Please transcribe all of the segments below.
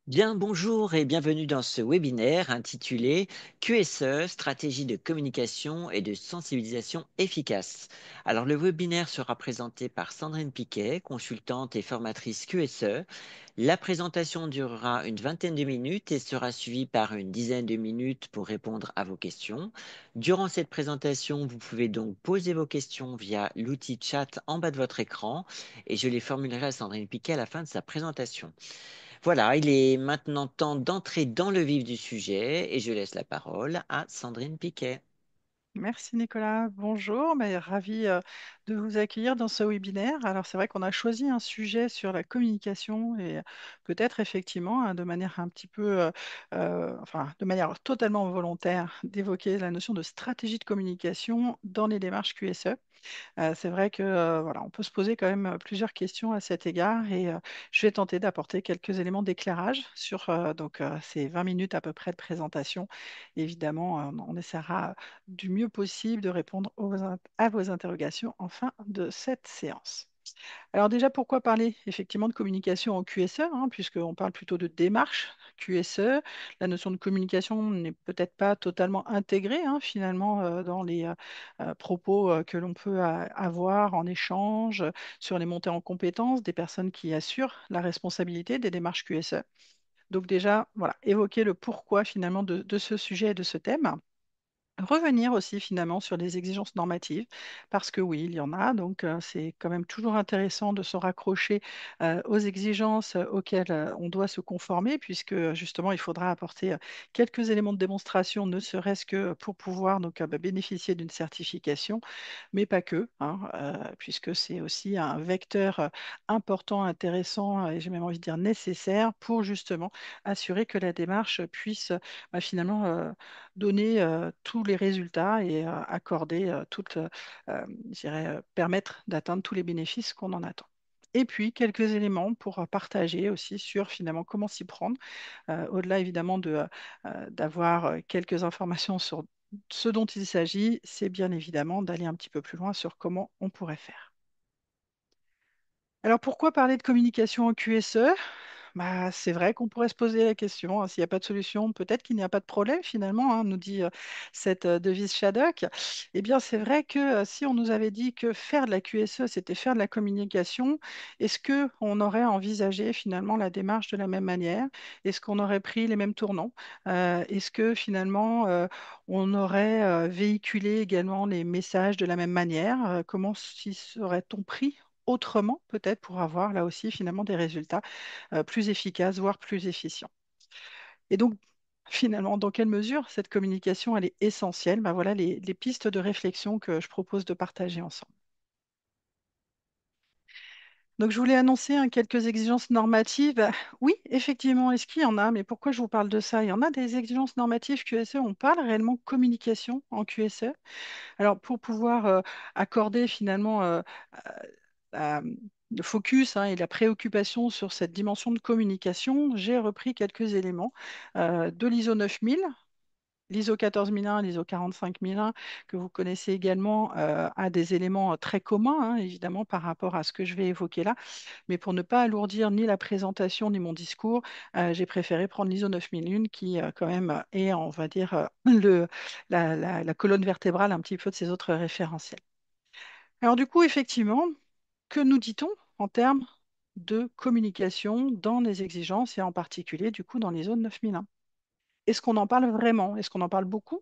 Bien, bonjour et bienvenue dans ce webinaire intitulé QSE, stratégie de communication et de sensibilisation efficace. Alors, le webinaire sera présenté par Sandrine Piquet, consultante et formatrice QSE. La présentation durera une vingtaine de minutes et sera suivie par une dizaine de minutes pour répondre à vos questions. Durant cette présentation, vous pouvez donc poser vos questions via l'outil chat en bas de votre écran et je les formulerai à Sandrine Piquet à la fin de sa présentation. Voilà, il est maintenant temps d'entrer dans le vif du sujet et je laisse la parole à Sandrine Piquet. Merci Nicolas, bonjour, ravi de vous accueillir dans ce webinaire. Alors c'est vrai qu'on a choisi un sujet sur la communication et peut-être effectivement de manière un petit peu, enfin de manière totalement volontaire, d'évoquer la notion de stratégie de communication dans les démarches QSE. C'est vrai que voilà, on peut se poser quand même plusieurs questions à cet égard et je vais tenter d'apporter quelques éléments d'éclairage sur ces 20 minutes à peu près de présentation. Évidemment, on essaiera du mieux possible de répondre à vos interrogations en fin de cette séance. Alors déjà, pourquoi parler effectivement de communication en QSE, hein, puisqu'on parle plutôt de démarche QSE. La notion de communication n'est peut-être pas totalement intégrée finalement dans les propos que l'on peut avoir en échange sur les montées en compétences des personnes qui assurent la responsabilité des démarches QSE. Donc déjà, voilà, évoquer le pourquoi finalement de ce sujet et de ce thème. Revenir aussi finalement sur les exigences normatives, parce que oui, il y en a, donc c'est quand même toujours intéressant de se raccrocher aux exigences auxquelles on doit se conformer, puisque justement il faudra apporter quelques éléments de démonstration, ne serait-ce que pour pouvoir bénéficier d'une certification, mais pas que, hein, puisque c'est aussi un vecteur important, intéressant, et j'ai même envie de dire nécessaire pour justement assurer que la démarche puisse finalement donner tous les résultats et accorder je dirais, permettre d'atteindre tous les bénéfices qu'on en attend. Et puis, quelques éléments pour partager aussi sur finalement comment s'y prendre, au-delà évidemment d'avoir quelques informations sur ce dont il s'agit, c'est bien évidemment d'aller un petit peu plus loin sur comment on pourrait faire. Alors pourquoi parler de communication en QSE? C'est vrai qu'on pourrait se poser la question, hein, s'il n'y a pas de solution, peut-être qu'il n'y a pas de problème finalement, hein, nous dit cette devise Shadok. Eh bien, c'est vrai que si on nous avait dit que faire de la QSE, c'était faire de la communication, est-ce qu'on aurait envisagé finalement la démarche de la même manière? Est-ce qu'on aurait pris les mêmes tournants? Est-ce que finalement on aurait véhiculé également les messages de la même manière? Comment s'y serait-on pris autrement, peut-être, pour avoir là aussi finalement des résultats plus efficace, voire plus efficient. Et donc, finalement, dans quelle mesure cette communication, elle est essentielle? Voilà les pistes de réflexion que je propose de partager ensemble. Donc, je voulais annoncer quelques exigences normatives. Oui, effectivement, est-ce qu'il y en a? Mais pourquoi je vous parle de ça? Il y en a des exigences normatives QSE. On parle réellement communication en QSE. Alors, pour pouvoir accorder finalement la- le focus et la préoccupation sur cette dimension de communication, j'ai repris quelques éléments de l'ISO 9000, l'ISO 14001, l'ISO 45001, que vous connaissez également, a des éléments très communs, évidemment, par rapport à ce que je vais évoquer là. Mais pour ne pas alourdir ni la présentation ni mon discours, j'ai préféré prendre l'ISO 9001 qui, quand même, est, on va dire, la colonne vertébrale un petit peu de ces autres référentiels. Alors du coup, effectivement, que nous dit-on en termes de communication dans les exigences et en particulier du coup dans les zones 9001? Est-ce qu'on en parle vraiment? Est-ce qu'on en parle beaucoup?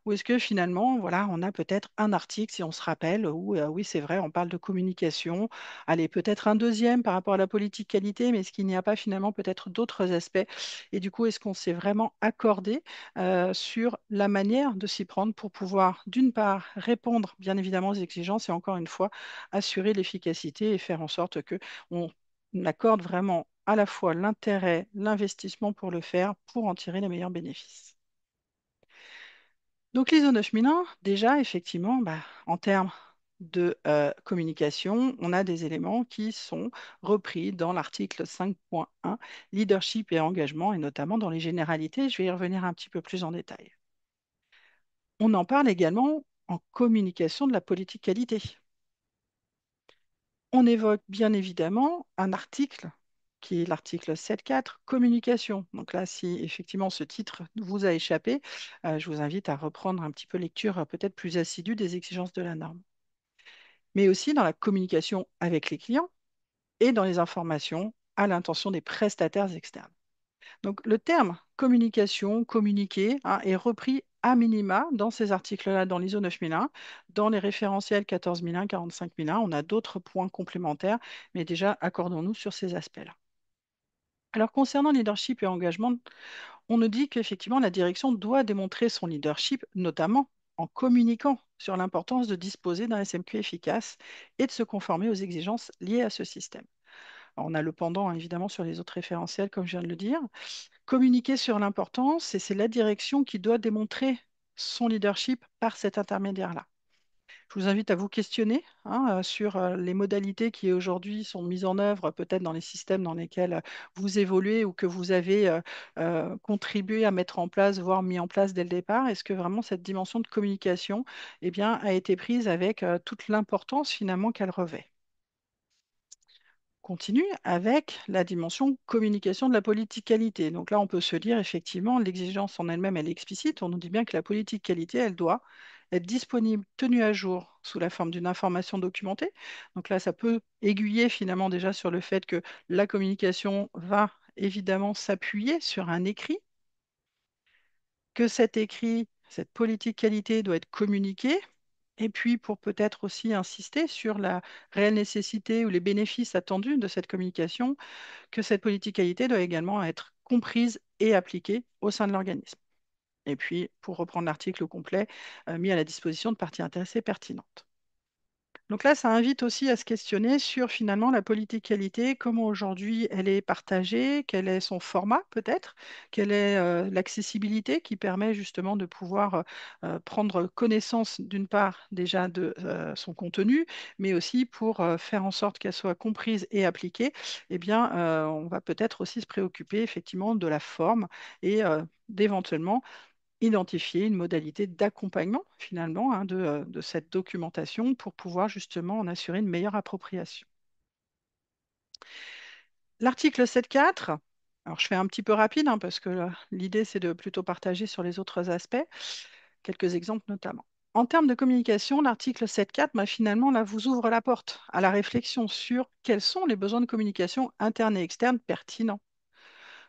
Ou est-ce que finalement, voilà, on a peut-être un article, si on se rappelle, où oui, c'est vrai, on parle de communication. Allez, peut-être un deuxième par rapport à la politique qualité, mais est-ce qu'il n'y a pas finalement peut-être d'autres aspects? Et du coup, est-ce qu'on s'est vraiment accordé sur la manière de s'y prendre pour pouvoir, d'une part, répondre bien évidemment aux exigences et encore une fois, assurer l'efficacité et faire en sorte que on accorde vraiment à la fois l'intérêt, l'investissement pour le faire, pour en tirer les meilleurs bénéfices. Donc l'ISO 9001, déjà, effectivement, en termes de communication, on a des éléments qui sont repris dans l'article 5.1, leadership et engagement, et notamment dans les généralités. Je vais y revenir un petit peu plus en détail. On en parle également en communication de la politique qualité. On évoque bien évidemment un article qui est l'article 7.4, communication. Donc là, si effectivement ce titre vous a échappé, je vous invite à reprendre un petit peu lecture peut-être plus assidue des exigences de la norme. Mais aussi dans la communication avec les clients et dans les informations à l'intention des prestataires externes. Donc le terme communication, communiquer, hein, est repris à minima dans ces articles-là, dans l'ISO 9001, dans les référentiels 14001, 45001. On a d'autres points complémentaires, mais déjà, accordons-nous sur ces aspects-là. Alors concernant leadership et engagement, on nous dit qu'effectivement, la direction doit démontrer son leadership, notamment en communiquant sur l'importance de disposer d'un SMQ efficace et de se conformer aux exigences liées à ce système. Alors, on a le pendant, hein, évidemment, sur les autres référentiels, comme je viens de le dire. Communiquer sur l'importance, et c'est la direction qui doit démontrer son leadership par cet intermédiaire-là. Je vous invite à vous questionner, hein, sur les modalités qui aujourd'hui sont mises en œuvre, peut-être dans les systèmes dans lesquels vous évoluez ou que vous avez contribué à mettre en place, voire mis en place dès le départ. Est-ce que vraiment cette dimension de communication, eh bien, a été prise avec toute l'importance finalement qu'elle revêt? Continue avec la dimension communication de la politique qualité. Donc là, on peut se dire effectivement, l'exigence en elle-même, elle est explicite. On nous dit bien que la politique qualité, elle doit être disponible, tenue à jour sous la forme d'une information documentée. Donc là, ça peut aiguiller finalement déjà sur le fait que la communication va évidemment s'appuyer sur un écrit, que cet écrit, cette politique qualité doit être communiquée. Et puis, pour peut-être aussi insister sur la réelle nécessité ou les bénéfices attendus de cette communication, que cette politique qualité doit également être comprise et appliquée au sein de l'organisme. Et puis, pour reprendre l'article complet, mis à la disposition de parties intéressées pertinentes. Donc là, ça invite aussi à se questionner sur finalement la politique qualité, comment aujourd'hui elle est partagée, quel est son format peut-être, quelle est l'accessibilité qui permet justement de pouvoir prendre connaissance d'une part déjà de son contenu, mais aussi pour faire en sorte qu'elle soit comprise et appliquée, eh bien, on va peut-être aussi se préoccuper effectivement de la forme et d'éventuellement identifier une modalité d'accompagnement finalement, hein, de cette documentation pour pouvoir justement en assurer une meilleure appropriation. L'article 7.4, alors je fais un petit peu rapide, hein, parce que l'idée c'est de plutôt partager sur les autres aspects, quelques exemples notamment. En termes de communication, l'article 7.4, bah, finalement, là, vous ouvre la porte à la réflexion sur quels sont les besoins de communication interne et externe pertinents.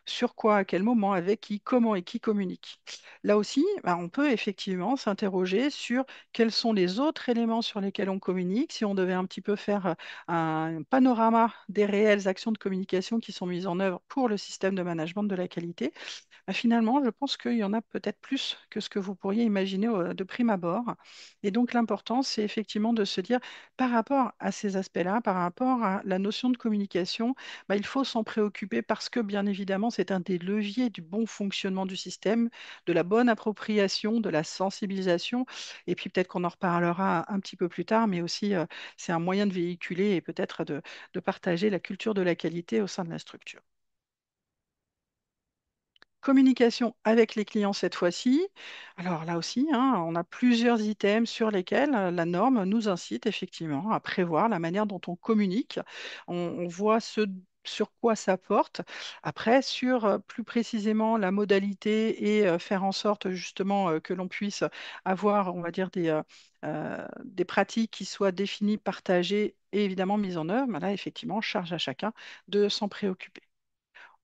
Sur quoi, à quel moment, avec qui, comment et qui communique. Là aussi, bah, on peut effectivement s'interroger sur quels sont les autres éléments sur lesquels on communique, si on devait un petit peu faire un panorama des réelles actions de communication qui sont mises en œuvre pour le système de management de la qualité. Bah, finalement, je pense qu'il y en a peut-être plus que ce que vous pourriez imaginer de prime abord. Et donc, l'important, c'est effectivement de se dire, par rapport à ces aspects-là, par rapport à la notion de communication, bah, il faut s'en préoccuper parce que, bien évidemment, c'est un des leviers du bon fonctionnement du système, de la bonne appropriation, de la sensibilisation. Et puis, peut-être qu'on en reparlera un petit peu plus tard, mais aussi, c'est un moyen de véhiculer et peut-être de partager la culture de la qualité au sein de la structure. Communication avec les clients cette fois-ci. Alors là aussi, hein, on a plusieurs items sur lesquels la norme nous incite effectivement à prévoir la manière dont on communique. On voit ce sur quoi ça porte. Après, sur plus précisément la modalité et faire en sorte justement que l'on puisse avoir, on va dire, des pratiques qui soient définies, partagées et évidemment mises en œuvre. Ben là, effectivement, charge à chacun de s'en préoccuper.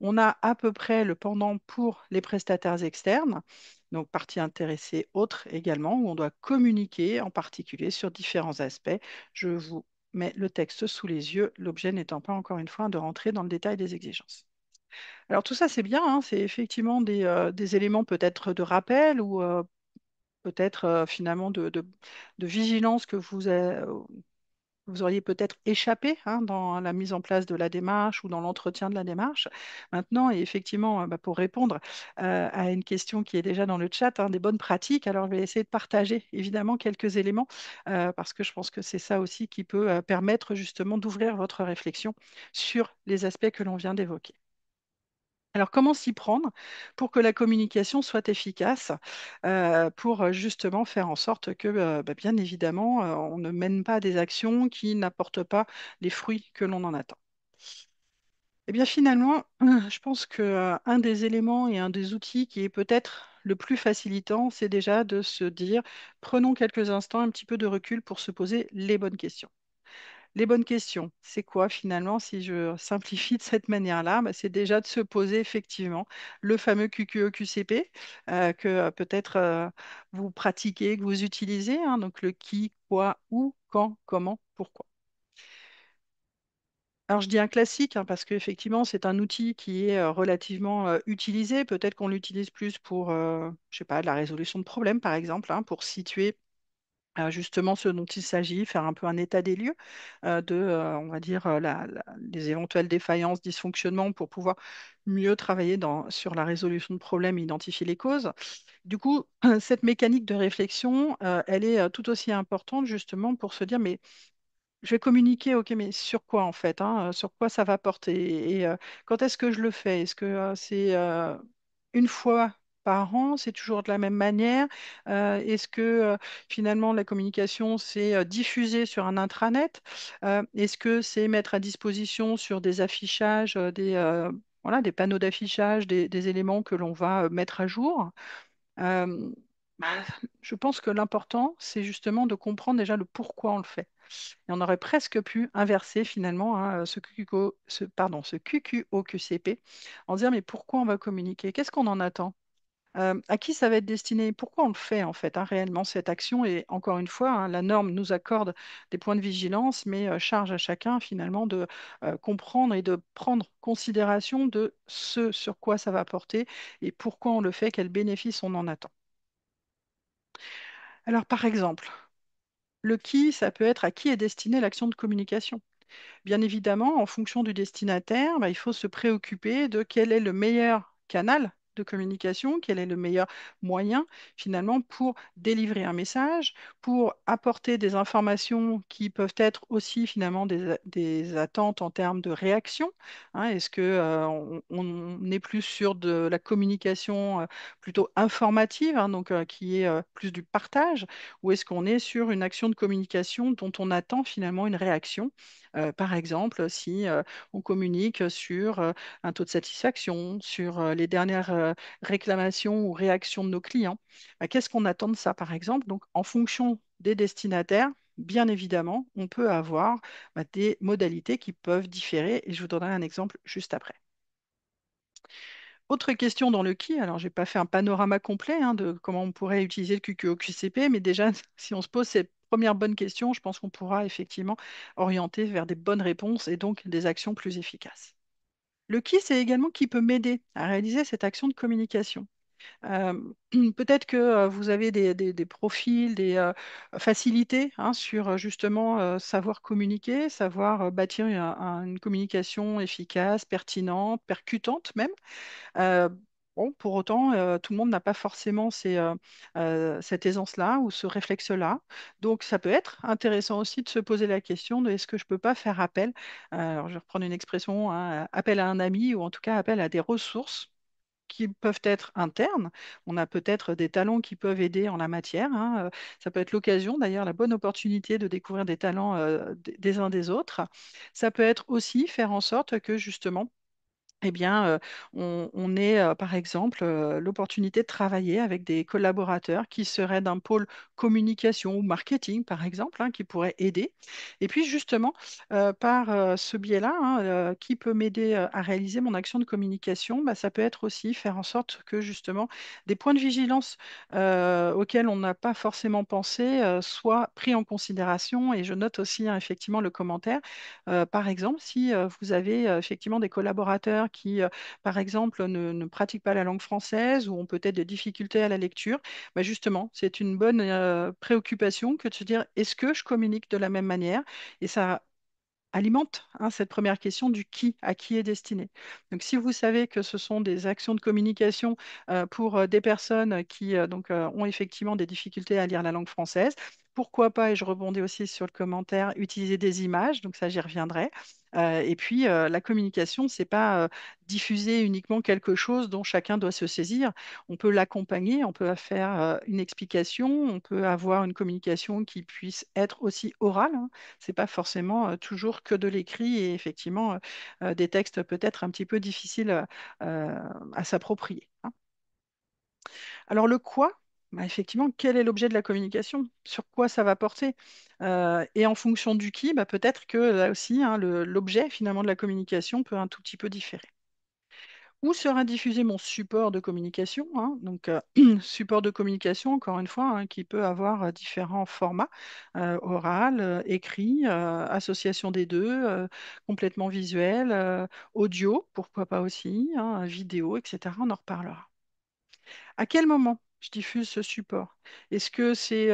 On a à peu près le pendant pour les prestataires externes, donc parties intéressées autres également, où on doit communiquer en particulier sur différents aspects. Je vous mets le texte sous les yeux, l'objet n'étant pas encore une fois de rentrer dans le détail des exigences. Alors tout ça, c'est bien, hein, c'est effectivement des éléments peut-être de rappel ou peut-être finalement de vigilance que vous auriez peut-être échappé, hein, dans la mise en place de la démarche ou dans l'entretien de la démarche. Maintenant, et effectivement, bah, pour répondre à une question qui est déjà dans le chat, hein, des bonnes pratiques, alors je vais essayer de partager évidemment quelques éléments parce que je pense que c'est ça aussi qui peut permettre justement d'ouvrir votre réflexion sur les aspects que l'on vient d'évoquer. Alors, comment s'y prendre pour que la communication soit efficace, pour justement faire en sorte que, bah, bien évidemment, on ne mène pas des actions qui n'apportent pas les fruits que l'on en attend. Eh bien, finalement, je pense que, un des éléments et un des outils qui est peut-être le plus facilitant, c'est déjà de se dire, prenons quelques instants, un petit peu de recul pour se poser les bonnes questions. Les bonnes questions, c'est quoi finalement, si je simplifie de cette manière-là, bah, c'est déjà de se poser effectivement le fameux QQOQCP que peut-être vous pratiquez, que vous utilisez, hein, donc le qui, quoi, où, quand, comment, pourquoi. Alors, je dis un classique hein, parce qu'effectivement, c'est un outil qui est relativement utilisé. Peut-être qu'on l'utilise plus pour, je sais pas, de la résolution de problèmes, par exemple, hein, pour situer justement ce dont il s'agit, faire un peu un état des lieux on va dire, les éventuelles défaillances, dysfonctionnements pour pouvoir mieux travailler sur la résolution de problèmes, identifier les causes. Du coup, cette mécanique de réflexion, elle est tout aussi importante justement pour se dire, mais je vais communiquer, ok, mais sur quoi en fait, hein, sur quoi ça va porter et quand est-ce que je le fais? Est-ce que c'est une fois par an, c'est toujours de la même manière? Est-ce que finalement la communication c'est diffusé sur un intranet? Est-ce que c'est mettre à disposition sur des affichages, voilà, des panneaux d'affichage, des éléments que l'on va mettre à jour? Euh, bah, je pense que l'important, c'est justement de comprendre déjà le pourquoi on le fait. Et on aurait presque pu inverser finalement hein, ce QQOQCP en disant mais pourquoi on va communiquer? Qu'est-ce qu'on en attend? À qui ça va être destiné? Pourquoi on le fait en fait hein, réellement cette action? Et encore une fois, hein, la norme nous accorde des points de vigilance, mais charge à chacun finalement de comprendre et de prendre considération de ce sur quoi ça va porter et pourquoi on le fait, quels bénéfices on en attend. Alors par exemple, le qui, ça peut être à qui est destinée l'action de communication. Bien évidemment, en fonction du destinataire, bah, il faut se préoccuper de quel est le meilleur canal de communication, quel est le meilleur moyen finalement pour délivrer un message, pour apporter des informations qui peuvent être aussi finalement des attentes en termes de réaction. Hein. Est-ce que, on est plus sur de la communication plutôt informative, hein, donc qui est plus du partage, ou est-ce qu'on est sur une action de communication dont on attend finalement une réaction? Par exemple, si on communique sur un taux de satisfaction, sur les dernières réclamations ou réactions de nos clients, bah, qu'est-ce qu'on attend de ça, par exemple? Donc, en fonction des destinataires, bien évidemment, on peut avoir bah, des modalités qui peuvent différer et je vous donnerai un exemple juste après. Autre question dans le qui, alors j'ai pas fait un panorama complet hein, de comment on pourrait utiliser le QQOQCP, mais déjà, si on se pose cette première bonne question, je pense qu'on pourra effectivement orienter vers des bonnes réponses et donc des actions plus efficaces. Le qui, c'est également qui peut m'aider à réaliser cette action de communication. Euh, Peut-être que vous avez des profils, des facilités hein, sur justement savoir communiquer, savoir bâtir une communication efficace, pertinente, percutante même. Euh, bon, pour autant, tout le monde n'a pas forcément cette aisance-là ou ce réflexe-là. Donc, ça peut être intéressant aussi de se poser la question de est-ce que je ne peux pas faire appel, alors je vais reprendre une expression, hein, appel à un ami ou en tout cas appel à des ressources qui peuvent être internes. On a peut-être des talents qui peuvent aider en la matière. Hein. Ça peut être l'occasion, d'ailleurs, la bonne opportunité de découvrir des talents des uns des autres. Ça peut être aussi faire en sorte que justement, eh bien, on ait, par exemple, l'opportunité de travailler avec des collaborateurs qui seraient d'un pôle communication ou marketing, par exemple, hein, qui pourraient aider. Et puis, justement, par ce biais-là, hein, qui peut m'aider à réaliser mon action de communication? Bah, ça peut être aussi faire en sorte que, justement, des points de vigilance auxquels on n'a pas forcément pensé soient pris en considération. Et je note aussi, hein, effectivement, le commentaire. Par exemple, si vous avez effectivement des collaborateurs qui, par exemple, ne pratiquent pas la langue française ou ont peut-être des difficultés à la lecture, bah, justement, c'est une bonne préoccupation que de se dire, est-ce que je communique de la même manière? Et ça alimente hein, cette première question du qui, à qui est destiné. Donc, si vous savez que ce sont des actions de communication pour des personnes qui donc, ont effectivement des difficultés à lire la langue française, pourquoi pas, et je rebondis aussi sur le commentaire, utiliser des images, donc ça j'y reviendrai. Et puis la communication, c'est pas diffuser uniquement quelque chose dont chacun doit se saisir. On peut l'accompagner, on peut faire une explication, on peut avoir une communication qui puisse être aussi orale, hein. C'est pas forcément toujours que de l'écrit et effectivement des textes peut-être un petit peu difficiles euh, à s'approprier, hein. Alors le quoi, bah, effectivement, quel est l'objet de la communication? Sur quoi ça va porter? Et en fonction du qui, bah, peut-être que là aussi, hein, l'objet finalement de la communication peut un tout petit peu différer. Où sera diffusé mon support de communication, hein? Donc, support de communication, encore une fois, hein, qui peut avoir différents formats, oral, écrit, association des deux, complètement visuel, audio, pourquoi pas aussi, hein, vidéo, etc. On en reparlera. À quel moment je diffuse ce support? Est-ce que c'est,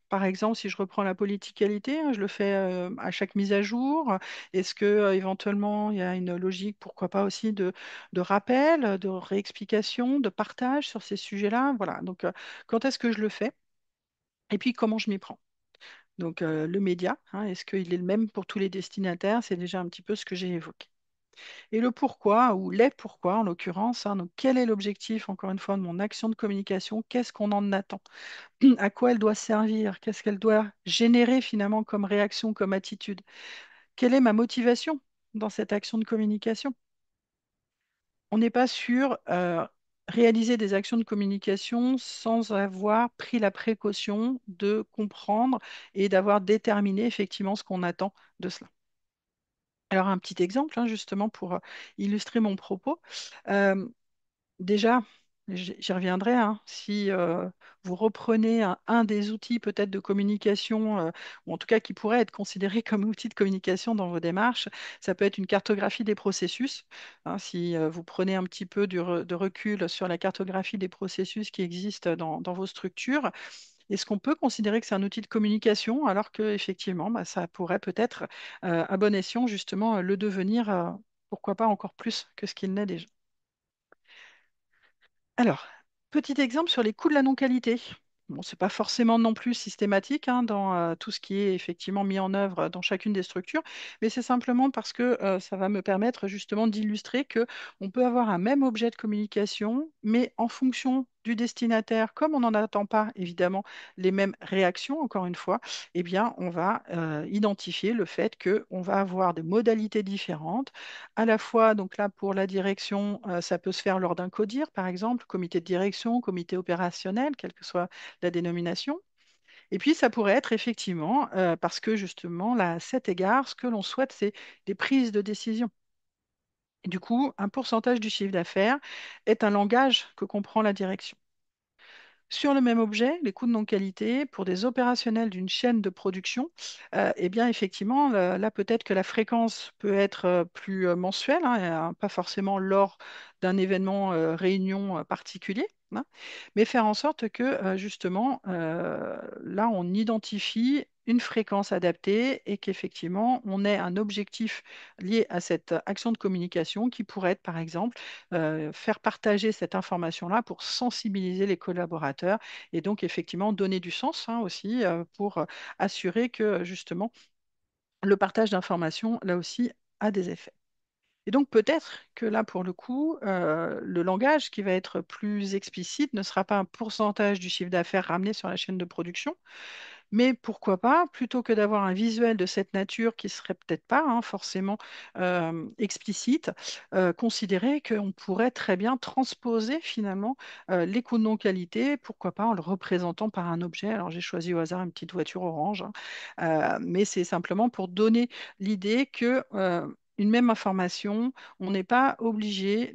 par exemple, si je reprends la politique qualité, hein, je le fais à chaque mise à jour? Est-ce que éventuellement il y a une logique, pourquoi pas aussi de rappel, de réexplication, de partage sur ces sujets-là? Voilà. Donc, quand est-ce que je le fais? Et puis comment je m'y prends? Donc, le média, hein, est-ce qu'il est le même pour tous les destinataires? C'est déjà un petit peu ce que j'ai évoqué. Et le pourquoi, ou les pourquoi en l'occurrence, hein, donc quel est l'objectif, encore une fois, de mon action de communication? Qu'est-ce qu'on en attend? À quoi elle doit servir? Qu'est-ce qu'elle doit générer finalement comme réaction, comme attitude? Quelle est ma motivation dans cette action de communication? On n'est pas sûr réaliser des actions de communication sans avoir pris la précaution de comprendre et d'avoir déterminé effectivement ce qu'on attend de cela. Alors un petit exemple, hein, justement pour illustrer mon propos. Euh, Déjà, j'y reviendrai, hein, si vous reprenez un des outils peut-être de communication, ou en tout cas qui pourrait être considéré comme outil de communication dans vos démarches, ça peut être une cartographie des processus, hein. Si vous prenez un petit peu de recul sur la cartographie des processus qui existent dans vos structures, est-ce qu'on peut considérer que c'est un outil de communication alors que effectivement, bah, ça pourrait peut-être, à bon escient, justement, le devenir, pourquoi pas encore plus que ce qu'il n'est déjà. Alors, petit exemple sur les coûts de la non-qualité. Bon, ce n'est pas forcément non plus systématique, hein, dans tout ce qui est effectivement mis en œuvre dans chacune des structures, mais c'est simplement parce que ça va me permettre justement d'illustrer que on peut avoir un même objet de communication, mais en fonction du destinataire, comme on n'en attend pas évidemment les mêmes réactions, encore une fois, eh bien, on va identifier le fait qu'on va avoir des modalités différentes à la fois, donc là, pour la direction, ça peut se faire lors d'un CODIR, par exemple, comité de direction, comité opérationnel, quelle que soit la dénomination. Et puis, ça pourrait être effectivement, parce que justement, là, à cet égard, ce que l'on souhaite, c'est des prises de décision. Et du coup, un pourcentage du chiffre d'affaires est un langage que comprend la direction. Sur le même objet, les coûts de non-qualité pour des opérationnels d'une chaîne de production, eh bien effectivement, là peut-être que la fréquence peut être plus mensuelle, hein, et, pas forcément lors d'un événement réunion particulier, hein, mais faire en sorte que justement, là on identifie une fréquence adaptée et qu'effectivement on ait un objectif lié à cette action de communication qui pourrait être par exemple faire partager cette information-là pour sensibiliser les collaborateurs et donc effectivement donner du sens, hein, aussi pour assurer que justement le partage d'informations, là aussi, a des effets. Et donc peut-être que là, pour le coup, le langage qui va être plus explicite ne sera pas un pourcentage du chiffre d'affaires ramené sur la chaîne de production, mais pourquoi pas, plutôt que d'avoir un visuel de cette nature qui serait peut-être pas, hein, forcément explicite, considérer qu'on pourrait très bien transposer finalement les coûts de non-qualité, pourquoi pas en le représentant par un objet. Alors j'ai choisi au hasard une petite voiture orange, hein, mais c'est simplement pour donner l'idée que une même information, on n'est pas obligé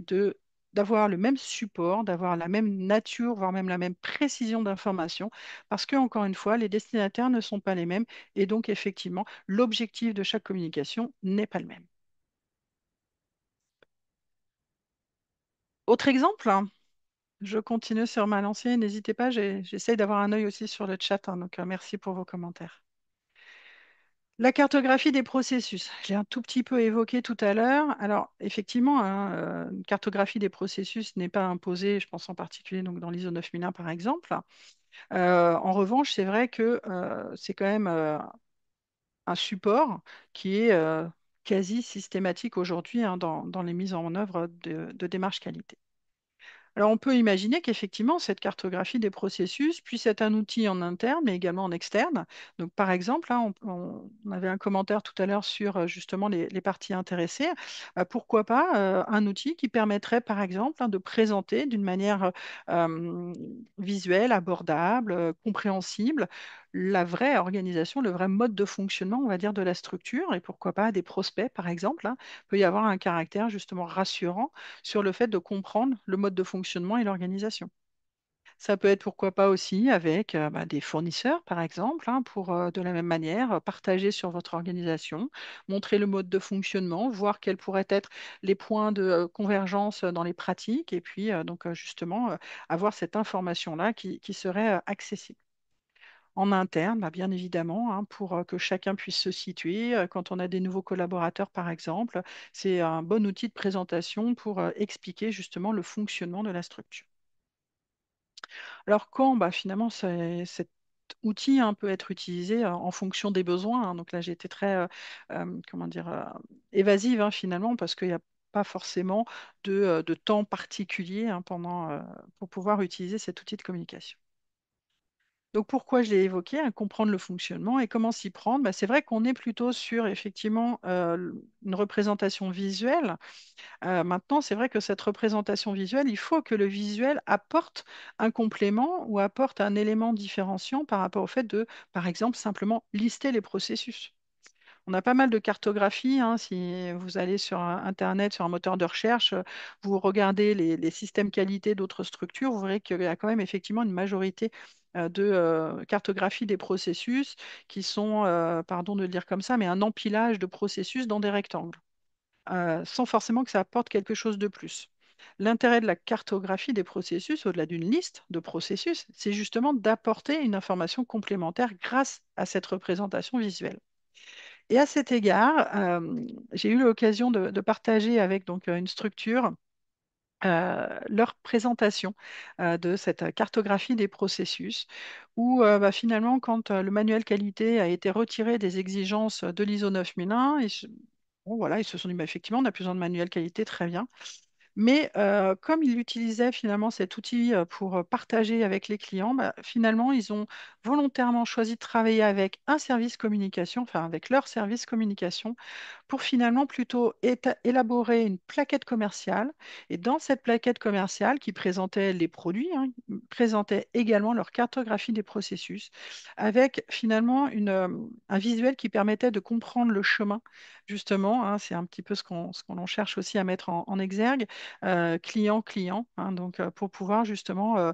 d'avoir le même support, d'avoir la même nature, voire même la même précision d'information parce que, encore une fois, les destinataires ne sont pas les mêmes et donc, effectivement, l'objectif de chaque communication n'est pas le même. Autre exemple, hein, je continue sur ma lancée. N'hésitez pas, j'essaye d'avoir un œil aussi sur le chat, hein, donc merci pour vos commentaires. La cartographie des processus, je l'ai un tout petit peu évoqué tout à l'heure. Alors, effectivement, hein, une cartographie des processus n'est pas imposée, je pense en particulier donc, dans l'ISO 9001 par exemple. En revanche, c'est vrai que c'est quand même un support qui est quasi systématique aujourd'hui hein, dans les mises en œuvre de démarches qualité. Alors, on peut imaginer qu'effectivement, cette cartographie des processus puisse être un outil en interne, mais également en externe. Donc, par exemple, hein, on avait un commentaire tout à l'heure sur justement les parties intéressées. Pourquoi pas un outil qui permettrait, par exemple, hein, de présenter d'une manière euh, visuelle, abordable, compréhensible, la vraie organisation, le vrai mode de fonctionnement, on va dire, de la structure. Et pourquoi pas des prospects, par exemple, hein, peut y avoir un caractère justement rassurant sur le fait de comprendre le mode de fonctionnement et l'organisation. Ça peut être pourquoi pas aussi avec des fournisseurs, par exemple, hein, pour de la même manière partager sur votre organisation, montrer le mode de fonctionnement, voir quels pourraient être les points de convergence dans les pratiques, et puis justement avoir cette information-là qui serait accessible. En interne, bien évidemment, hein, pour que chacun puisse se situer. Quand on a des nouveaux collaborateurs, par exemple, c'est un bon outil de présentation pour expliquer justement le fonctionnement de la structure. Alors quand finalement cet outil hein, peut être utilisé en fonction des besoins, hein. Donc là j'ai été très comment dire évasive hein, finalement parce qu'il n'y a pas forcément de temps particulier hein, pour pouvoir utiliser cet outil de communication. Donc pourquoi je l'ai évoqué, hein, comprendre le fonctionnement et comment s'y prendre, c'est vrai qu'on est plutôt sur effectivement une représentation visuelle. Maintenant, c'est vrai que cette représentation visuelle, il faut que le visuel apporte un complément ou apporte un élément différenciant par rapport au fait de, par exemple, simplement lister les processus. On a pas mal de cartographie, hein. Si vous allez sur Internet, sur un moteur de recherche, vous regardez les systèmes qualité d'autres structures, vous verrez qu'il y a quand même effectivement une majorité de cartographie des processus qui sont, pardon de le dire comme ça, mais un empilage de processus dans des rectangles, sans forcément que ça apporte quelque chose de plus. L'intérêt de la cartographie des processus, au-delà d'une liste de processus, c'est justement d'apporter une information complémentaire grâce à cette représentation visuelle. Et à cet égard, j'ai eu l'occasion de partager avec donc, une structure leur présentation de cette cartographie des processus, où finalement, quand le manuel qualité a été retiré des exigences de l'ISO 9001, bon, voilà, ils se sont dit, effectivement, on n'a plus besoin de manuel qualité, très bien. Mais comme ils utilisaient finalement cet outil pour partager avec les clients, finalement, ils ont volontairement choisi de travailler avec un service communication, enfin avec leur service communication, pour finalement plutôt élaborer une plaquette commerciale. Et dans cette plaquette commerciale qui présentait les produits, hein, présentait également leur cartographie des processus, avec finalement un visuel qui permettait de comprendre le chemin, justement, hein. C'est un petit peu ce qu'on cherche aussi à mettre en exergue, client-client, hein, donc pour pouvoir justement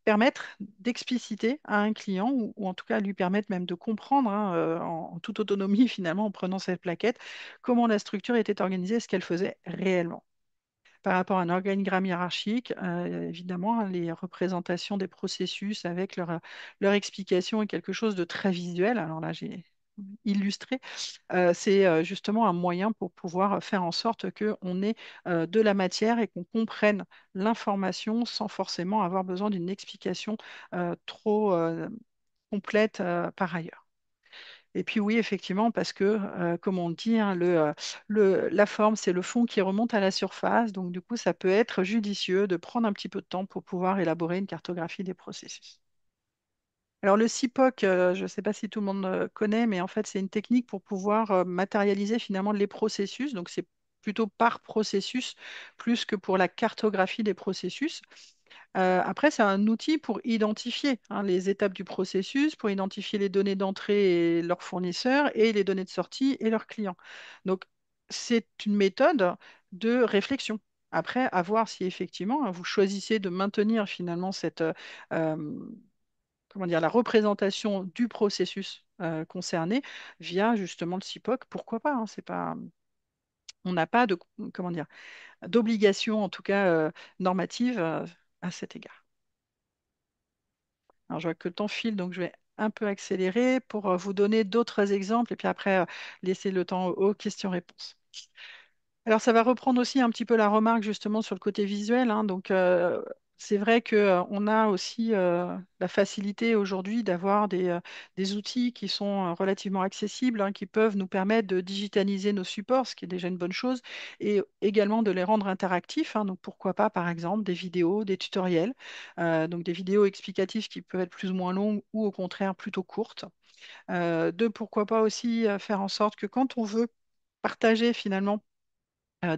permettre d'expliciter à un client, ou en tout cas lui permettre même de comprendre hein, en toute autonomie finalement en prenant cette plaquette, comment la structure était organisée, ce qu'elle faisait réellement. Par rapport à un organigramme hiérarchique, évidemment, hein, les représentations des processus avec leur explication est quelque chose de très visuel. Alors là, j'ai illustré. C'est justement un moyen pour pouvoir faire en sorte qu'on ait de la matière et qu'on comprenne l'information sans forcément avoir besoin d'une explication trop complète par ailleurs. Et puis oui, effectivement, parce que, comme on le dit, hein, la forme, c'est le fond qui remonte à la surface. Donc, du coup, ça peut être judicieux de prendre un petit peu de temps pour pouvoir élaborer une cartographie des processus. Alors, le CIPOC, je ne sais pas si tout le monde connaît, mais en fait, c'est une technique pour pouvoir matérialiser finalement les processus. Donc, c'est plutôt par processus plus que pour la cartographie des processus. Après, c'est un outil pour identifier hein, les étapes du processus, pour identifier les données d'entrée et leurs fournisseurs et les données de sortie et leurs clients. Donc, c'est une méthode de réflexion. Après, à voir si effectivement hein, vous choisissez de maintenir finalement comment dire, la représentation du processus concerné via justement le CIPOC. Pourquoi pas, hein, c'est pas, on n'a pas de, comment dire, d'obligation, en tout cas normative, à cet égard. Alors, je vois que le temps file, donc je vais un peu accélérer pour vous donner d'autres exemples et puis après laisser le temps aux questions-réponses. Alors, ça va reprendre aussi un petit peu la remarque justement sur le côté visuel, hein. Donc, c'est vrai que, on a aussi la facilité aujourd'hui d'avoir des outils qui sont relativement accessibles, hein, qui peuvent nous permettre de digitaliser nos supports, ce qui est déjà une bonne chose, et également de les rendre interactifs, hein. Donc, pourquoi pas, par exemple, des vidéos, des tutoriels, donc des vidéos explicatives qui peuvent être plus ou moins longues ou au contraire plutôt courtes. Deux, pourquoi pas aussi faire en sorte que quand on veut partager finalement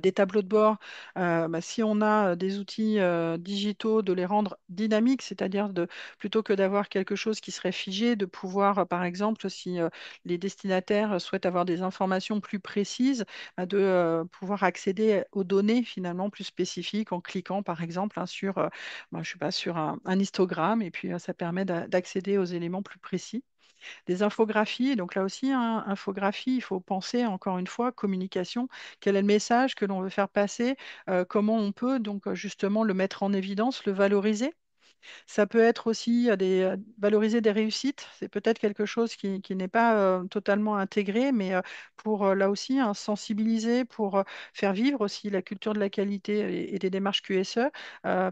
des tableaux de bord, bah, si on a des outils digitaux, de les rendre dynamiques, c'est-à-dire plutôt que d'avoir quelque chose qui serait figé, de pouvoir, par exemple, si les destinataires souhaitent avoir des informations plus précises, bah, de pouvoir accéder aux données finalement plus spécifiques en cliquant, par exemple, hein, sur, bah, je sais pas, sur un histogramme, et puis ça permet d'accéder aux éléments plus précis. Des infographies, donc là aussi, hein, infographie, il faut penser encore une fois, communication, quel est le message que l'on veut faire passer, comment on peut donc justement le mettre en évidence, le valoriser. Ça peut être aussi valoriser des réussites. C'est peut-être quelque chose qui n'est pas totalement intégré, mais pour là aussi hein, sensibiliser, pour faire vivre aussi la culture de la qualité et des démarches QSE,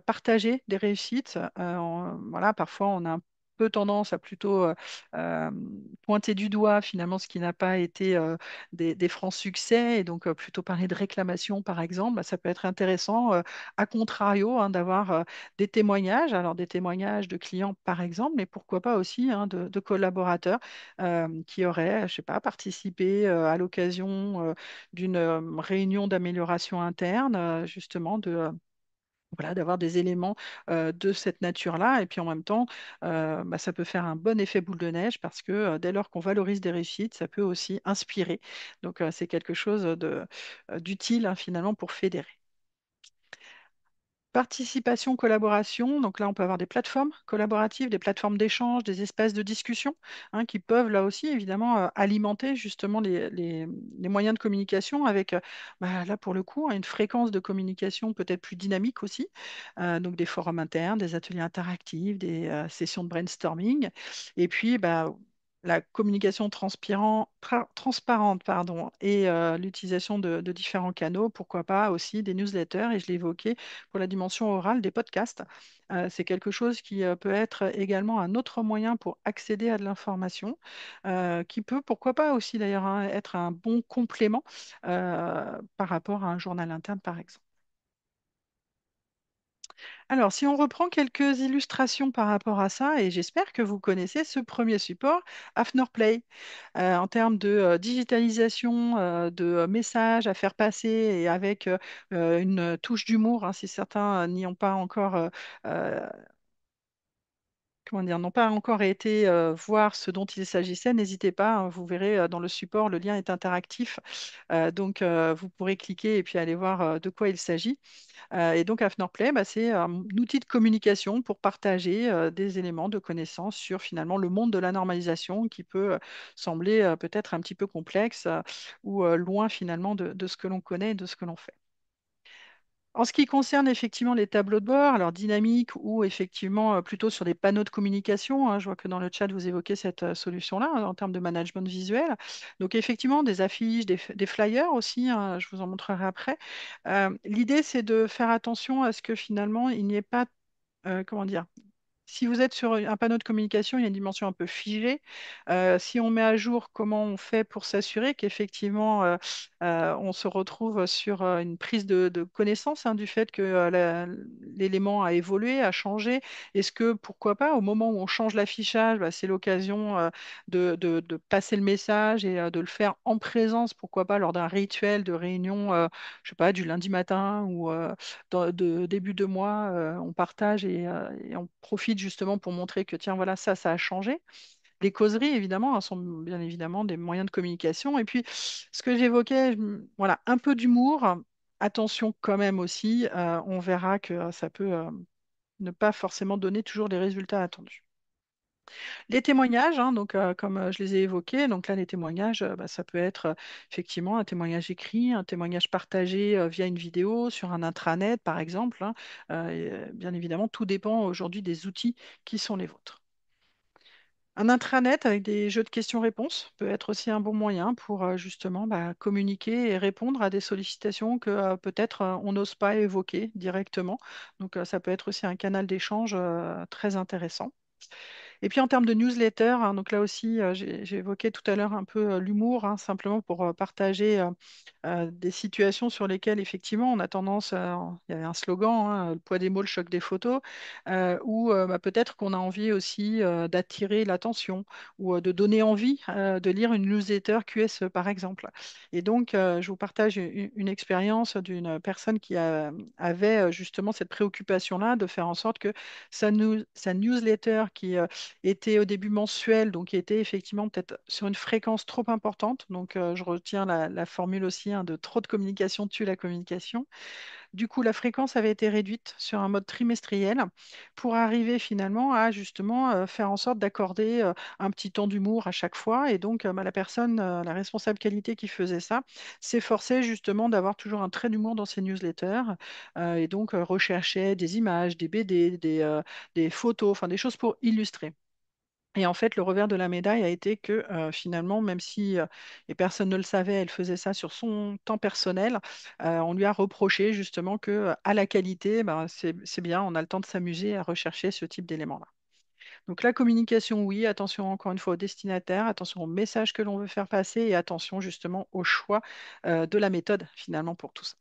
partager des réussites. Voilà, parfois on a un peu tendance à plutôt euh, pointer du doigt finalement ce qui n'a pas été des francs succès et donc plutôt parler de réclamation par exemple. Bah, ça peut être intéressant, à contrario, hein, d'avoir des témoignages, alors des témoignages de clients par exemple, mais pourquoi pas aussi hein, de collaborateurs qui auraient, je sais pas, participé à l'occasion d'une réunion d'amélioration interne, justement voilà, d'avoir des éléments de cette nature-là. Et puis en même temps, bah, ça peut faire un bon effet boule de neige parce que dès lors qu'on valorise des réussites, ça peut aussi inspirer. Donc c'est quelque chose d'utile hein, finalement pour fédérer. Participation, collaboration, donc là on peut avoir des plateformes collaboratives, des plateformes d'échange, des espaces de discussion hein, qui peuvent là aussi évidemment alimenter justement les moyens de communication avec bah, là pour le coup hein, une fréquence de communication peut-être plus dynamique aussi. Donc des forums internes, des ateliers interactifs, des sessions de brainstorming et puis bah, la communication transparente pardon, et l'utilisation de différents canaux, pourquoi pas aussi des newsletters, et je l'ai évoqué pour la dimension orale des podcasts. C'est quelque chose qui peut être également un autre moyen pour accéder à de l'information, qui peut, pourquoi pas aussi d'ailleurs, hein, être un bon complément par rapport à un journal interne, par exemple. Alors, si on reprend quelques illustrations par rapport à ça, et j'espère que vous connaissez ce premier support, Afner Play, en termes de digitalisation de messages à faire passer et avec une touche d'humour, hein, si certains n'y ont pas encore, euh, comment dire, n'ont pas encore été voir ce dont il s'agissait, n'hésitez pas, hein, vous verrez dans le support, le lien est interactif, donc vous pourrez cliquer et puis aller voir de quoi il s'agit. Et donc, Play, bah, c'est un outil de communication pour partager des éléments de connaissance sur finalement le monde de la normalisation qui peut sembler peut-être un petit peu complexe ou loin finalement de ce que l'on connaît et de ce que l'on fait. En ce qui concerne effectivement les tableaux de bord, alors dynamiques ou effectivement plutôt sur des panneaux de communication, hein, je vois que dans le chat vous évoquez cette solution-là hein, en termes de management visuel. Donc effectivement des affiches, des flyers aussi, hein, je vous en montrerai après. L'idée c'est de faire attention à ce que finalement il n'y ait pas, comment dire, si vous êtes sur un panneau de communication, il y a une dimension un peu figée. Si on met à jour comment on fait pour s'assurer qu'effectivement on se retrouve sur une prise de connaissance hein, du fait que l'élément a évolué, a changé. Est-ce que, pourquoi pas, au moment où on change l'affichage, bah, c'est l'occasion de passer le message et de le faire en présence, pourquoi pas, lors d'un rituel de réunion, je sais pas, du lundi matin ou de début de mois, on partage et on profite justement pour montrer que tiens, voilà, ça a changé. Les causeries, évidemment, hein, sont bien évidemment des moyens de communication. Et puis, ce que j'évoquais, voilà, un peu d'humour. Attention quand même aussi, on verra que ça peut ne pas forcément donner toujours les résultats attendus. Les témoignages, hein, donc, comme je les ai évoqués, donc là, les témoignages, bah, ça peut être effectivement un témoignage écrit, un témoignage partagé via une vidéo sur un intranet, par exemple, hein, bien évidemment, tout dépend aujourd'hui des outils qui sont les vôtres. Un intranet avec des jeux de questions-réponses peut être aussi un bon moyen pour justement communiquer et répondre à des sollicitations que peut-être on n'ose pas évoquer directement. Donc ça peut être aussi un canal d'échange très intéressant. Et puis en termes de newsletter, hein, donc là aussi, j'ai évoqué tout à l'heure un peu l'humour, hein, simplement pour partager des situations sur lesquelles effectivement on a tendance, il y avait un slogan, hein, le poids des mots, le choc des photos, où peut-être qu'on a envie aussi d'attirer l'attention ou de donner envie de lire une newsletter QSE par exemple. Et donc, je vous partage une expérience d'une personne qui avait justement cette préoccupation-là de faire en sorte que sa newsletter qui était au début mensuelle, donc qui était effectivement peut-être sur une fréquence trop importante. Donc, je retiens la formule aussi, hein, de trop de communication tue la communication. Du coup, la fréquence avait été réduite sur un mode trimestriel pour arriver finalement à justement faire en sorte d'accorder un petit temps d'humour à chaque fois. Et donc, la personne, la responsable qualité qui faisait ça, s'efforçait justement d'avoir toujours un trait d'humour dans ses newsletters et donc recherchait des images, des BD, des photos, enfin des choses pour illustrer. Et en fait, le revers de la médaille a été que finalement, même si, et personne ne le savait, elle faisait ça sur son temps personnel, on lui a reproché justement que à la qualité, ben, c'est bien, on a le temps de s'amuser à rechercher ce type d'éléments-là. Donc la communication, oui, attention encore une fois au destinataire, attention au message que l'on veut faire passer et attention justement au choix de la méthode finalement pour tout ça.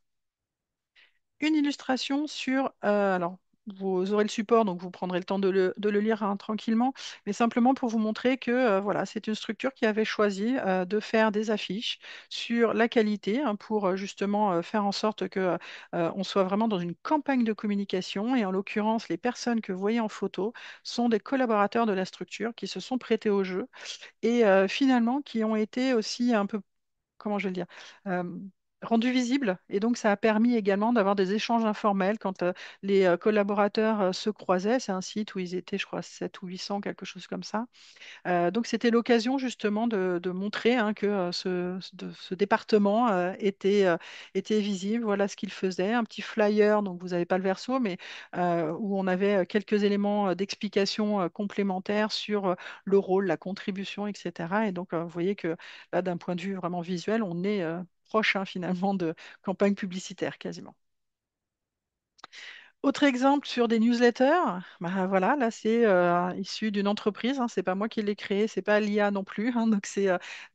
Une illustration sur, alors vous aurez le support, donc vous prendrez le temps de le lire hein, tranquillement, mais simplement pour vous montrer que voilà, c'est une structure qui avait choisi de faire des affiches sur la qualité hein, pour justement faire en sorte que on soit vraiment dans une campagne de communication. Et en l'occurrence, les personnes que vous voyez en photo sont des collaborateurs de la structure qui se sont prêtés au jeu et finalement qui ont été aussi un peu, comment je vais le dire, euh, rendu visible. Et donc, ça a permis également d'avoir des échanges informels quand les collaborateurs se croisaient. C'est un site où ils étaient, je crois, 7 ou 800, quelque chose comme ça. Donc, c'était l'occasion justement de montrer hein, que ce département était visible. Voilà ce qu'il faisait. Un petit flyer, donc vous n'avez pas le verso, mais où on avait quelques éléments d'explication complémentaires sur le rôle, la contribution, etc. Et donc, vous voyez que là, d'un point de vue vraiment visuel, on est proche hein, finalement de campagne publicitaire quasiment. Autre exemple sur des newsletters, bah voilà, là c'est issu d'une entreprise, hein, c'est pas moi qui l'ai créé, c'est pas l'IA non plus, hein, donc c'est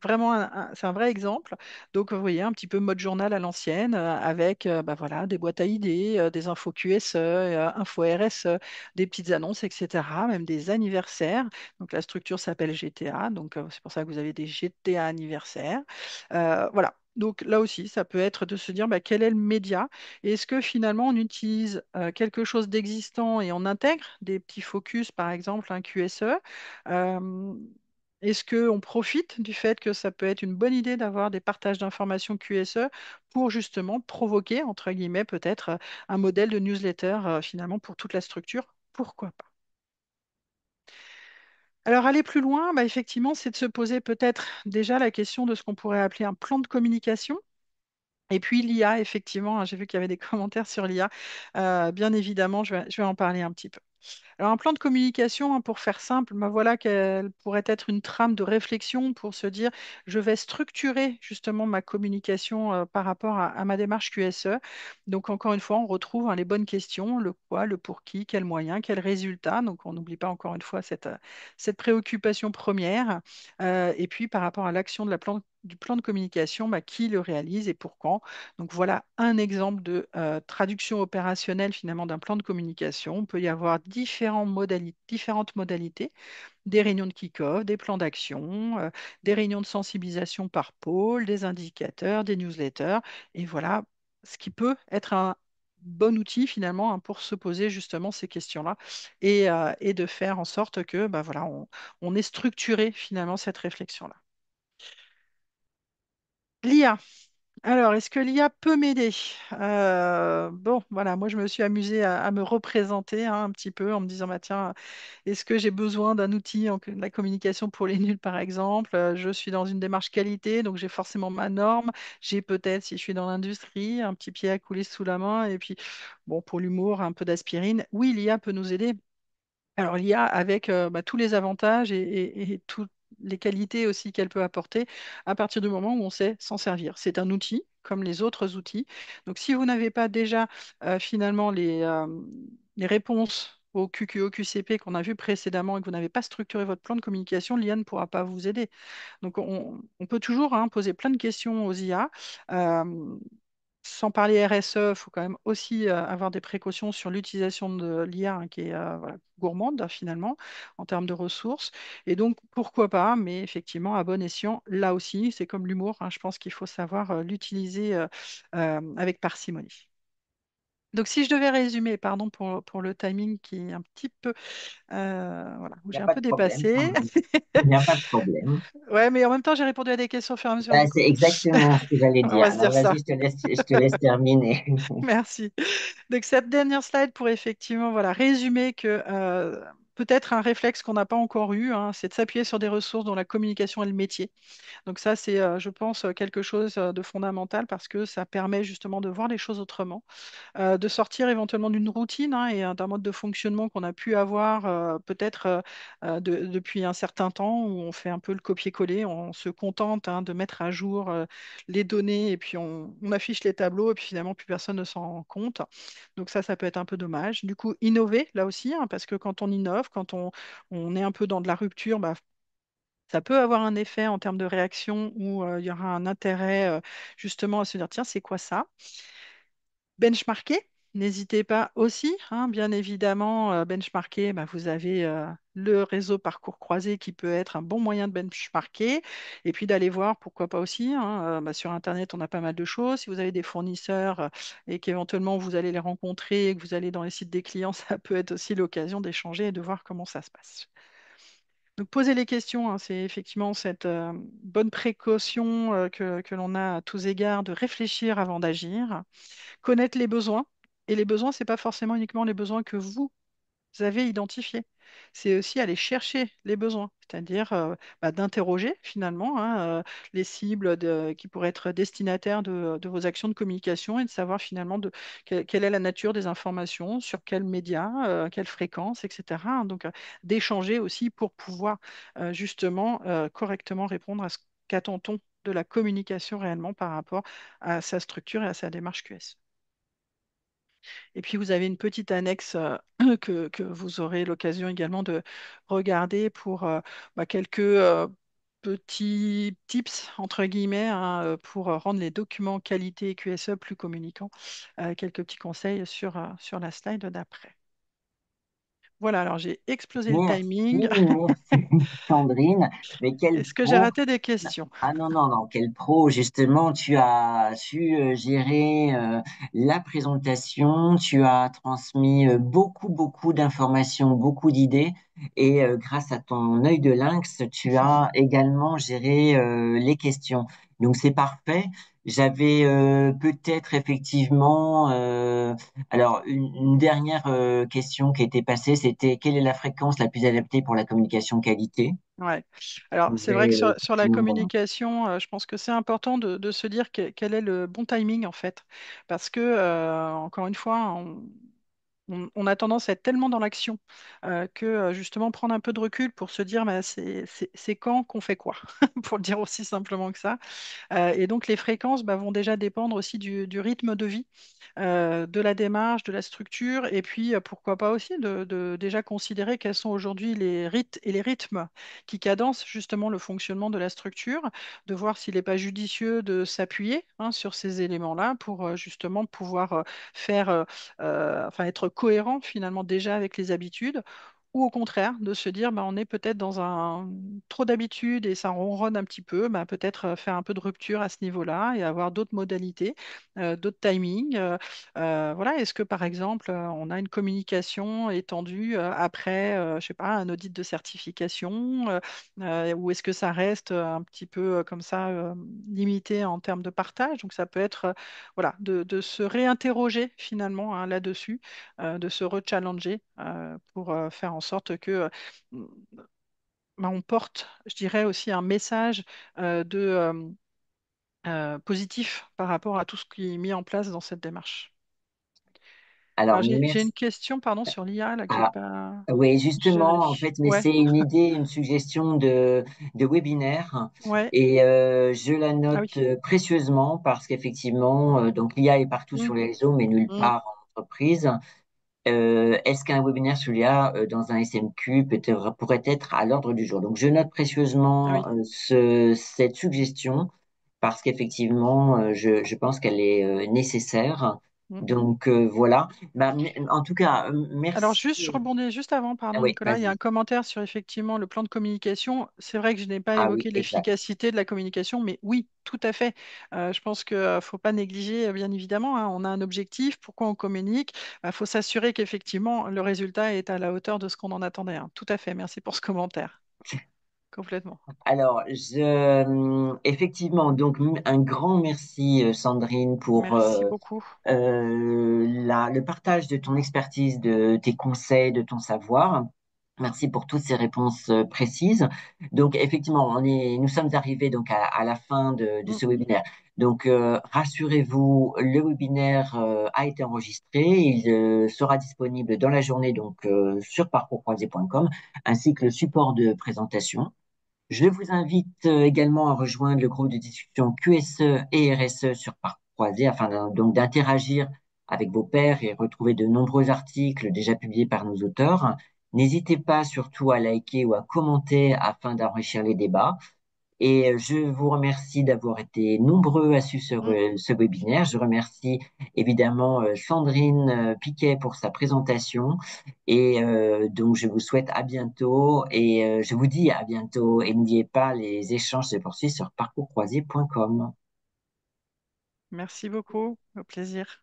vraiment c'est un vrai exemple. Donc vous voyez un petit peu mode journal à l'ancienne avec bah, voilà, des boîtes à idées, des infos QSE, infos RSE, des petites annonces, etc., même des anniversaires. Donc la structure s'appelle GTA, donc c'est pour ça que vous avez des GTA anniversaires. Voilà. Donc là aussi, ça peut être de se dire bah, quel est le média et est-ce que finalement on utilise quelque chose d'existant et on intègre des petits focus, par exemple un QSE? euh, Est-ce qu'on profite du fait que ça peut être une bonne idée d'avoir des partages d'informations QSE pour justement provoquer, entre guillemets, peut-être un modèle de newsletter finalement pour toute la structure? Pourquoi pas? Alors, aller plus loin, bah, effectivement, c'est de se poser peut-être déjà la question de ce qu'on pourrait appeler un plan de communication. Et puis l'IA, effectivement, hein, j'ai vu qu'il y avait des commentaires sur l'IA. Bien évidemment, je vais en parler un petit peu. Alors, un plan de communication, hein, pour faire simple, ben voilà qu'elle pourrait être une trame de réflexion pour se dire, je vais structurer justement ma communication par rapport à ma démarche QSE. Donc, encore une fois, on retrouve hein, les bonnes questions, le quoi, le pour qui, quels moyens, quels résultats. Donc, on n'oublie pas encore une fois cette préoccupation première. Et puis, par rapport à l'action de du plan de communication, bah, qui le réalise et pour quand. Donc voilà un exemple de traduction opérationnelle finalement d'un plan de communication. On peut y avoir différentes modalités, des réunions de kick-off, des plans d'action, des réunions de sensibilisation par pôle, des indicateurs, des newsletters. Et voilà ce qui peut être un bon outil finalement hein, pour se poser justement ces questions-là et de faire en sorte que bah, voilà, on ait structuré finalement cette réflexion-là. L'IA. Alors, est-ce que l'IA peut m'aider? Bon, voilà, moi je me suis amusée à me représenter hein, un petit peu en me disant, bah, tiens, est-ce que j'ai besoin d'un outil de la communication pour les nuls, par exemple? Je suis dans une démarche qualité, donc j'ai forcément ma norme. J'ai peut-être, si je suis dans l'industrie, un petit pied à couler sous la main. Et puis, bon, pour l'humour, un peu d'aspirine. Oui, l'IA peut nous aider. Alors, l'IA avec tous les avantages et toutes les qualités aussi qu'elle peut apporter à partir du moment où on sait s'en servir. C'est un outil comme les autres outils. Donc, si vous n'avez pas déjà finalement les réponses au QQO, QCP qu'on a vu précédemment et que vous n'avez pas structuré votre plan de communication, l'IA ne pourra pas vous aider. Donc, on peut toujours poser plein de questions aux IA. Euh, Sans parler RSE, il faut quand même aussi avoir des précautions sur l'utilisation de l'IA qui est voilà, gourmande finalement en termes de ressources. Et donc, pourquoi pas, mais effectivement, à bon escient, là aussi, c'est comme l'humour, je pense qu'il faut savoir l'utiliser avec parcimonie. Donc, si je devais résumer, pardon pour le timing qui est un petit peu, voilà, où Il n'y a j'ai un pas peu de problème. dépassé. Il n'y a pas de problème. Ouais, mais en même temps, j'ai répondu à des questions au fur et à mesure, Bah, du c'est coup, exactement ce que j'allais on dire. va se Alors dire vas-y, ça. je te laisse terminer. Merci. Donc, cette dernière slide pour effectivement voilà, résumer que peut-être un réflexe qu'on n'a pas encore eu, c'est de s'appuyer sur des ressources dont la communication est le métier. Donc ça, c'est, je pense, quelque chose de fondamental parce que ça permet justement de voir les choses autrement, de sortir éventuellement d'une routine et d'un mode de fonctionnement qu'on a pu avoir peut-être depuis un certain temps où on fait un peu le copier-coller, on se contente de mettre à jour les données et puis on affiche les tableaux et puis finalement plus personne ne s'en rend compte. Donc ça peut être un peu dommage. Du coup, innover là aussi, parce que quand on innove, quand on est un peu dans de la rupture, bah, ça peut avoir un effet en termes de réaction où il y aura un intérêt justement à se dire, tiens, c'est quoi ça? Benchmarker, n'hésitez pas aussi, bien évidemment, benchmarker, bah, vous avez le réseau parcours croisé qui peut être un bon moyen de benchmarker, et puis d'aller voir, pourquoi pas aussi, bah, sur Internet, on a pas mal de choses. Si vous avez des fournisseurs et qu'éventuellement vous allez les rencontrer et que vous allez dans les sites des clients, ça peut être aussi l'occasion d'échanger et de voir comment ça se passe. Donc, poser les questions, c'est effectivement cette bonne précaution que l'on a à tous égards de réfléchir avant d'agir, connaître les besoins. Et les besoins, ce n'est pas forcément uniquement les besoins que vous avez identifiés. C'est aussi aller chercher les besoins, c'est-à-dire d'interroger finalement les cibles qui pourraient être destinataires de vos actions de communication et de savoir finalement quelle est la nature des informations, sur quels médias, quelle fréquence, etc. Donc, d'échanger aussi pour pouvoir justement correctement répondre à ce qu'attend-on de la communication réellement par rapport à sa structure et à sa démarche QS. Et puis, vous avez une petite annexe que vous aurez l'occasion également de regarder pour quelques petits tips, entre guillemets, pour rendre les documents qualité QSE plus communicants. Quelques petits conseils sur la slide d'après. Voilà, alors j'ai explosé le Merci, timing. merci Sandrine. Mais quel Est-ce que j'ai pro! raté des questions? Ah non, non, non, quel pro, justement, tu as su gérer la présentation, tu as transmis beaucoup, beaucoup d'informations, beaucoup d'idées, et grâce à ton œil de lynx, tu as également géré les questions. Donc c'est parfait. J'avais peut-être effectivement, alors une dernière question qui était passée, c'était quelle est la fréquence la plus adaptée pour la communication qualité? Ouais. Alors, c'est vrai que J'ai sur la effectivement. communication, je pense que c'est important de se dire quel est le bon timing en fait. Parce que, encore une fois, on a tendance à être tellement dans l'action que justement prendre un peu de recul pour se dire bah, c'est quand qu'on fait quoi, pour le dire aussi simplement que ça. Et donc, les fréquences vont déjà dépendre aussi du rythme de vie, de la démarche, de la structure, et puis pourquoi pas aussi de déjà considérer quels sont aujourd'hui les rites et les rythmes qui cadencent justement le fonctionnement de la structure, de voir s'il n'est pas judicieux de s'appuyer sur ces éléments-là pour justement pouvoir faire, enfin être cohérent finalement déjà avec les habitudes ou au contraire, de se dire, on est peut-être dans un trop d'habitude et ça ronronne un petit peu, peut-être faire un peu de rupture à ce niveau-là et avoir d'autres modalités, d'autres timings. Voilà, est-ce que par exemple, on a une communication étendue après, je sais pas, un audit de certification, ou est-ce que ça reste un petit peu comme ça, limité en termes de partage? Donc ça peut être, voilà, de se réinterroger finalement là-dessus, de se rechallenger pour faire en sorte que on porte, je dirais aussi un message positif par rapport à tout ce qui est mis en place dans cette démarche. Alors, J'ai une merci. question, pardon, sur l'IA là, qui est Ah, pas. oui, Je justement, en vérifie. fait, mais Ouais, c'est une idée, une suggestion de webinaire ouais. et je la Ah note oui. précieusement parce qu'effectivement, donc l'IA est partout Mm, sur les réseaux, mais nulle mm. part en entreprise. Est-ce qu'un webinaire sur l'IA dans un SMQ pourrait être à l'ordre du jour? Donc, je note Ah précieusement oui. cette suggestion parce qu'effectivement, je pense qu'elle est nécessaire. Mm. Donc, voilà. Bah, en tout cas, Alors merci. juste, je rebondis juste avant, Ah pardon oui, Nicolas, il y a un vas-y. commentaire sur effectivement le plan de communication. C'est vrai que je n'ai pas Ah oui, évoqué exact. l'efficacité de la communication, mais oui, tout à fait. Je pense qu'il ne faut pas négliger, bien évidemment, hein, on a un objectif, pourquoi on communique. Il faut s'assurer qu'effectivement le résultat est à la hauteur de ce qu'on en attendait, hein. Tout à fait, merci pour ce commentaire. Complètement. Alors, effectivement, donc un grand merci, Sandrine, pour Merci beaucoup. le partage de ton expertise, de tes conseils, de ton savoir. Merci pour toutes ces réponses précises. Donc, effectivement, nous sommes arrivés donc à la fin de Mm. ce webinaire. Donc, rassurez-vous, le webinaire a été enregistré. Il sera disponible dans la journée donc sur parcourscroisé.com ainsi que le support de présentation. Je vous invite également à rejoindre le groupe de discussion QSE et RSE sur Parcours Croisé afin donc d'interagir avec vos pairs et retrouver de nombreux articles déjà publiés par nos auteurs. N'hésitez pas surtout à liker ou à commenter afin d'enrichir les débats. Et je vous remercie d'avoir été nombreux à suivre Mm. ce webinaire. Je remercie évidemment Sandrine Piquet pour sa présentation. Et donc, je vous souhaite à bientôt et je vous dis à bientôt. Et n'oubliez pas, les échanges se poursuivent sur parcourscroisé.com. Merci beaucoup, au plaisir.